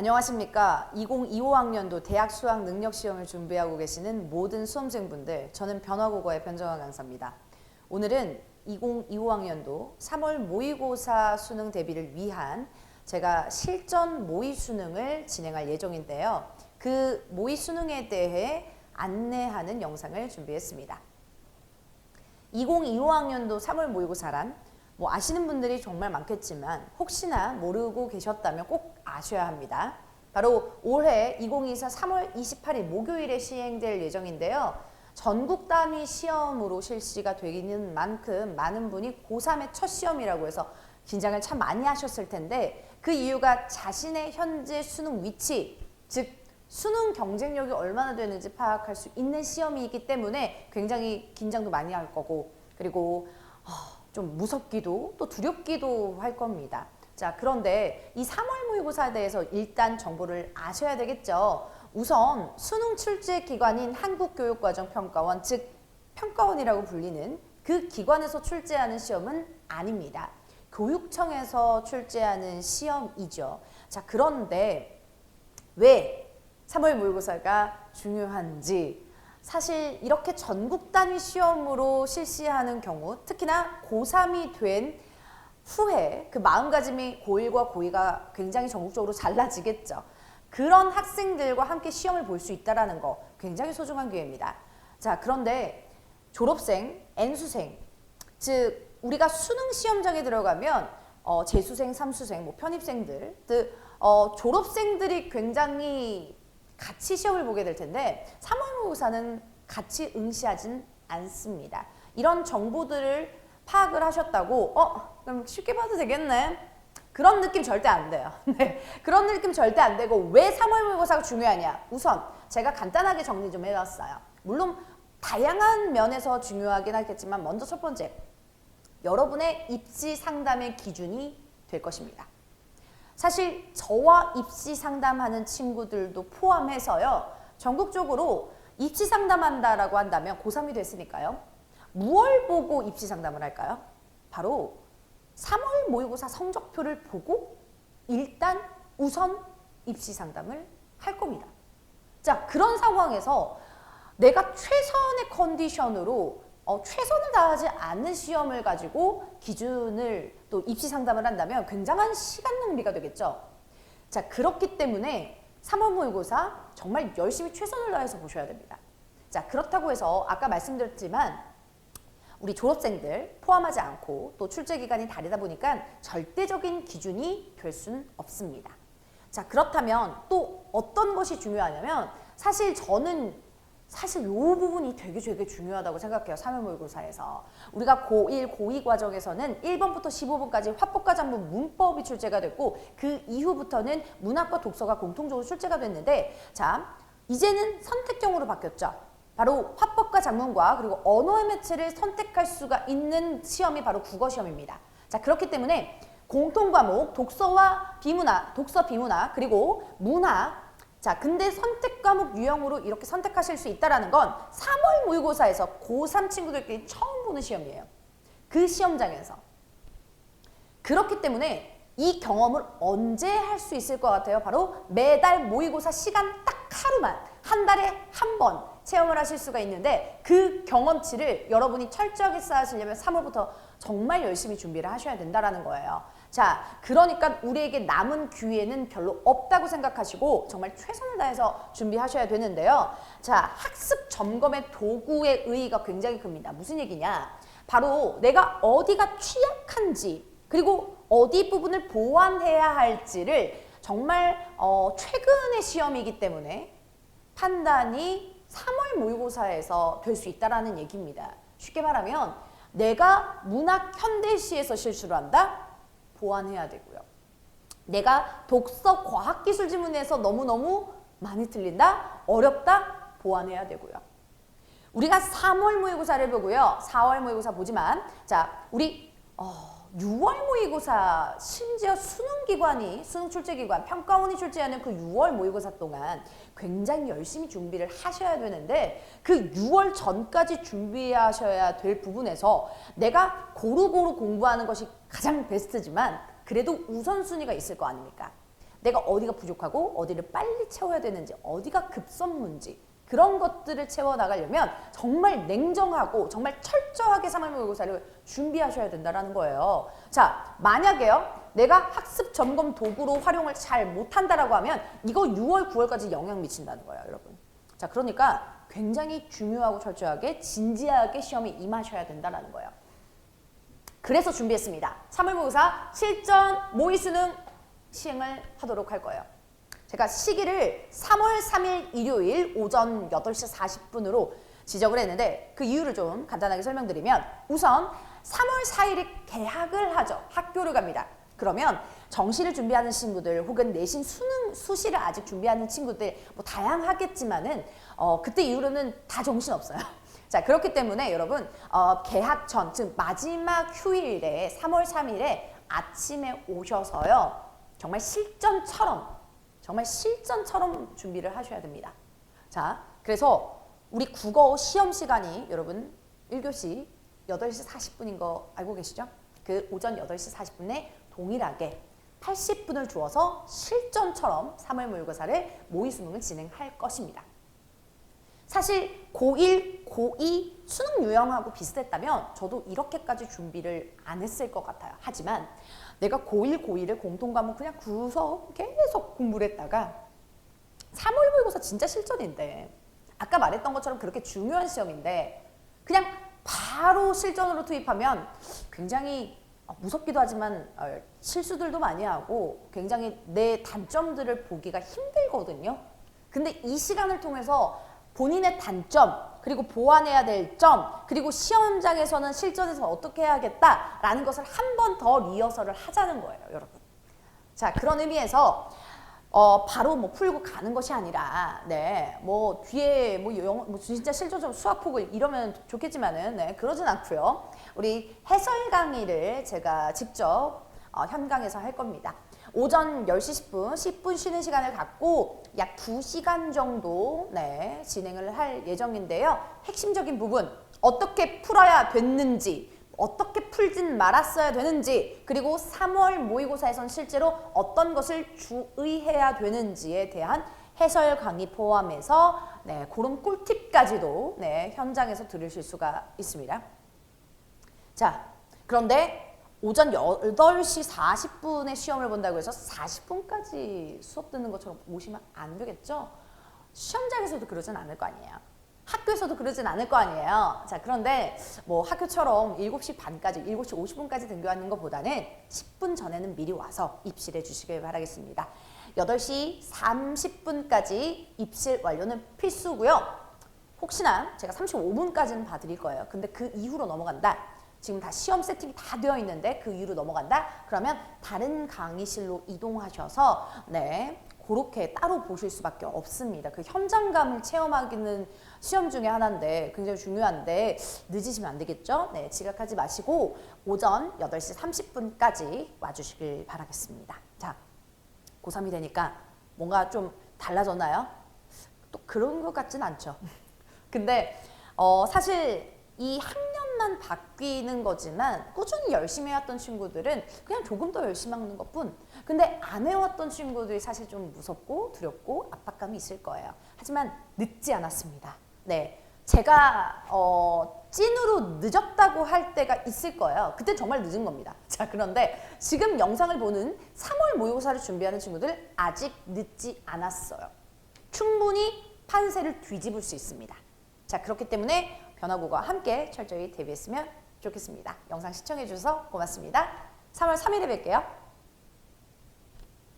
안녕하십니까. 2025학년도 대학 수학 능력 시험을 준비하고 계시는 모든 수험생분들, 저는 변화국어의 변정환 강사입니다. 오늘은 2025학년도 3월 모의고사 수능 대비를 위한 제가 실전 모의 수능을 진행할 예정인데요. 그 모의 수능에 대해 안내하는 영상을 준비했습니다. 2025학년도 3월 모의고사란 아시는 분들이 정말 많겠지만 혹시나 모르고 계셨다면 꼭 아셔야 합니다. 바로 올해 2024 3월 28일 목요일에 시행될 예정인데요. 전국 단위 시험으로 실시가 되는 만큼 많은 분이 고3의 첫 시험이라고 해서 긴장을 참 많이 하셨을 텐데, 그 이유가 자신의 현재 수능 위치, 즉 수능 경쟁력이 얼마나 되는지 파악할 수 있는 시험이기 때문에 굉장히 긴장도 많이 할 거고, 그리고 좀 무섭기도 또 두렵기도 할 겁니다. 자, 그런데 이 3월 모의고사에 대해서 일단 정보를 아셔야 되겠죠. 우선 수능 출제 기관인 한국교육과정평가원, 즉 평가원이라고 불리는 그 기관에서 출제하는 시험은 아닙니다. 교육청에서 출제하는 시험이죠. 자, 그런데 왜 3월 모의고사가 중요한지, 사실 이렇게 전국 단위 시험으로 실시하는 경우, 특히나 고3이 된 후에 그 마음가짐이 고1과 고2가 굉장히 전국적으로 달라지겠죠. 그런 학생들과 함께 시험을 볼 수 있다는 거 굉장히 소중한 기회입니다. 자, 그런데 졸업생, N수생, 즉 우리가 수능 시험장에 들어가면 재수생, 삼수생, 편입생들, 졸업생들이 굉장히 같이 시험을 보게 될 텐데 3월 모의고사는 같이 응시하진 않습니다. 이런 정보들을 파악을 하셨다고 그럼 쉽게 봐도 되겠네, 그런 느낌 절대 안 돼요. 네, 그런 느낌 절대 안 되고, 왜 3월 모의고사가 중요하냐? 우선 제가 간단하게 정리 좀 해봤어요. 물론 다양한 면에서 중요하긴 하겠지만, 먼저 첫 번째, 여러분의 입시 상담의 기준이 될 것입니다. 사실 저와 입시 상담하는 친구들도 포함해서요, 전국적으로 입시 상담한다라고 한다면 고3이 됐으니까요. 무엇을 보고 입시 상담을 할까요? 바로 3월 모의고사 성적표를 보고 일단 우선 입시 상담을 할 겁니다. 자, 그런 상황에서 내가 최선의 컨디션으로 최선을 다하지 않는 시험을 가지고 기준을 또 입시 상담을 한다면 굉장한 시간 낭비가 되겠죠. 자, 그렇기 때문에 3월 모의고사 정말 열심히 최선을 다해서 보셔야 됩니다. 자, 그렇다고 해서 아까 말씀드렸지만 우리 졸업생들 포함하지 않고 또 출제 기간이 다르다 보니까 절대적인 기준이 될 수는 없습니다. 자, 그렇다면 또 어떤 것이 중요하냐면, 저는 이 부분이 되게 중요하다고 생각해요. 3월 모의고사에서 우리가 고1, 고2 과정에서는 1번부터 15번까지 화법과 작문, 문법이 출제가 됐고, 그 이후부터는 문학과 독서가 공통적으로 출제가 됐는데, 자, 이제는 선택형으로 바뀌었죠. 바로 화법과 작문과 그리고 언어의 매체를 선택할 수가 있는 시험이 바로 국어시험입니다. 자, 그렇기 때문에 공통과목 독서와 비문학, 독서 비문학 그리고 문학, 자, 근데 선택 과목 유형으로 이렇게 선택하실 수 있다는 건 3월 모의고사에서 고3 친구들끼리 처음 보는 시험이에요. 그 시험장에서. 그렇기 때문에 이 경험을 언제 할 수 있을 것 같아요? 바로 매달 모의고사 시간 딱 하루만, 한 달에 한 번 체험을 하실 수가 있는데, 그 경험치를 여러분이 철저하게 쌓으시려면 3월부터 정말 열심히 준비를 하셔야 된다는 거예요. 자, 그러니까 우리에게 남은 기회는 별로 없다고 생각하시고 정말 최선을 다해서 준비하셔야 되는데요. 자, 학습 점검의 도구의 의의가 굉장히 큽니다. 무슨 얘기냐? 바로 내가 어디가 취약한지, 그리고 어디 부분을 보완해야 할지를 정말 최근의 시험이기 때문에 판단이 3월 모의고사에서 될 수 있다는 얘기입니다. 쉽게 말하면 내가 문학 현대시에서 실수를 한다? 보완해야 되고요. 내가 독서 과학기술 지문에서 너무너무 많이 틀린다? 어렵다? 보완해야 되고요. 우리가 3월 모의고사를 보고요. 4월 모의고사 보지만, 자, 우리 6월 모의고사, 심지어 수능 출제기관, 평가원이 출제하는 그 6월 모의고사 동안 굉장히 열심히 준비를 하셔야 되는데, 그 6월 전까지 준비하셔야 될 부분에서 내가 고루고루 공부하는 것이 가장 베스트지만 그래도 우선순위가 있을 거 아닙니까? 내가 어디가 부족하고 어디를 빨리 채워야 되는지, 어디가 급선무인지 그런 것들을 채워나가려면 정말 냉정하고 정말 철저하게 3월 모의고사를 준비하셔야 된다는 거예요. 자, 만약에요. 내가 학습 점검 도구로 활용을 잘 못한다라고 하면 이거 6월, 9월까지 영향 미친다는 거예요, 여러분. 자, 그러니까 굉장히 중요하고 철저하게 진지하게 시험에 임하셔야 된다는 거예요. 그래서 준비했습니다. 3월 모의고사 실전 모의 수능 시행을 하도록 할 거예요. 제가 시기를 3월 3일 일요일 오전 8시 40분으로 지적을 했는데 그 이유를 좀 간단하게 설명드리면 우선 3월 4일에 개학을 하죠. 학교를 갑니다. 그러면 정시를 준비하는 친구들 혹은 내신 수능 수시를 아직 준비하는 친구들 뭐 다양하겠지만은 그때 이후로는 다 정신 없어요. 자, 그렇기 때문에 여러분 개학 전, 즉 마지막 휴일에 3월 3일에 아침에 오셔서요. 정말 실전처럼 준비를 하셔야 됩니다. 자, 그래서 우리 국어 시험 시간이 여러분 1교시 8시 40분인 거 알고 계시죠? 그 오전 8시 40분에 동일하게 80분을 주어서 실전처럼 3월 모의고사를 모의 수능을 진행할 것입니다. 사실 고1, 고2 수능 유형하고 비슷했다면 저도 이렇게까지 준비를 안 했을 것 같아요. 하지만 내가 고1, 고2를 공통과목 그냥 구석 계속 공부를 했다가 3월 모의고사 진짜 실전인데 아까 말했던 것처럼 그렇게 중요한 시험인데 그냥 바로 실전으로 투입하면 굉장히 무섭기도 하지만 실수들도 많이 하고 굉장히 내 단점들을 보기가 힘들거든요. 근데 이 시간을 통해서 본인의 단점, 그리고 보완해야 될 점, 그리고 시험장에서는 실전에서 어떻게 해야겠다라는 것을 한 번 더 리허설을 하자는 거예요, 여러분. 자, 그런 의미에서 바로 뭐 풀고 가는 것이 아니라, 네, 뭐 뒤에 뭐 진짜 실전적으로 수학 폭을 이러면 좋겠지만은, 네, 그러진 않고요. 우리 해설 강의를 제가 직접 현강에서 할 겁니다. 오전 10시 10분 쉬는 시간을 갖고 약 2시간 정도 네, 진행을 할 예정인데요. 핵심적인 부분, 어떻게 풀어야 됐는지, 어떻게 풀진 말았어야 되는지, 그리고 3월 모의고사에선 실제로 어떤 것을 주의해야 되는지에 대한 해설 강의 포함해서 네, 그런 꿀팁까지도 네, 현장에서 들으실 수가 있습니다. 자, 그런데 오전 8시 40분에 시험을 본다고 해서 40분까지 수업 듣는 것처럼 오시면 안 되겠죠? 시험장에서도 그러진 않을 거 아니에요. 학교에서도 그러진 않을 거 아니에요. 자, 그런데 뭐 학교처럼 7시 반까지, 7시 50분까지 등교하는 것보다는 10분 전에는 미리 와서 입실해 주시길 바라겠습니다. 8시 30분까지 입실 완료는 필수고요. 혹시나 제가 35분까지는 봐드릴 거예요. 근데 그 이후로 넘어간다. 지금 다 시험 세팅이 다 되어 있는데 그 이후로 넘어간다? 그러면 다른 강의실로 이동하셔서 네, 그렇게 따로 보실 수밖에 없습니다. 그 현장감을 체험하기는 시험 중에 하나인데 굉장히 중요한데 늦으시면 안 되겠죠? 네, 지각하지 마시고 오전 8시 30분까지 와주시길 바라겠습니다. 자, 고3이 되니까 뭔가 좀 달라졌나요? 또 그런 것 같진 않죠. 근데 사실 이 학년만 바뀌는 거지만 꾸준히 열심히 해왔던 친구들은 그냥 조금 더 열심히 하는 것뿐. 근데 안 해왔던 친구들이 사실 좀 무섭고 두렵고 압박감이 있을 거예요. 하지만 늦지 않았습니다. 네, 제가 찐으로 늦었다고 할 때가 있을 거예요. 그때 정말 늦은 겁니다. 자, 그런데 지금 영상을 보는 3월 모의고사를 준비하는 친구들 아직 늦지 않았어요. 충분히 판세를 뒤집을 수 있습니다. 자, 그렇기 때문에 변화고와 함께 철저히 대비했으면 좋겠습니다. 영상 시청해 주셔서 고맙습니다. 3월 3일에 뵐게요.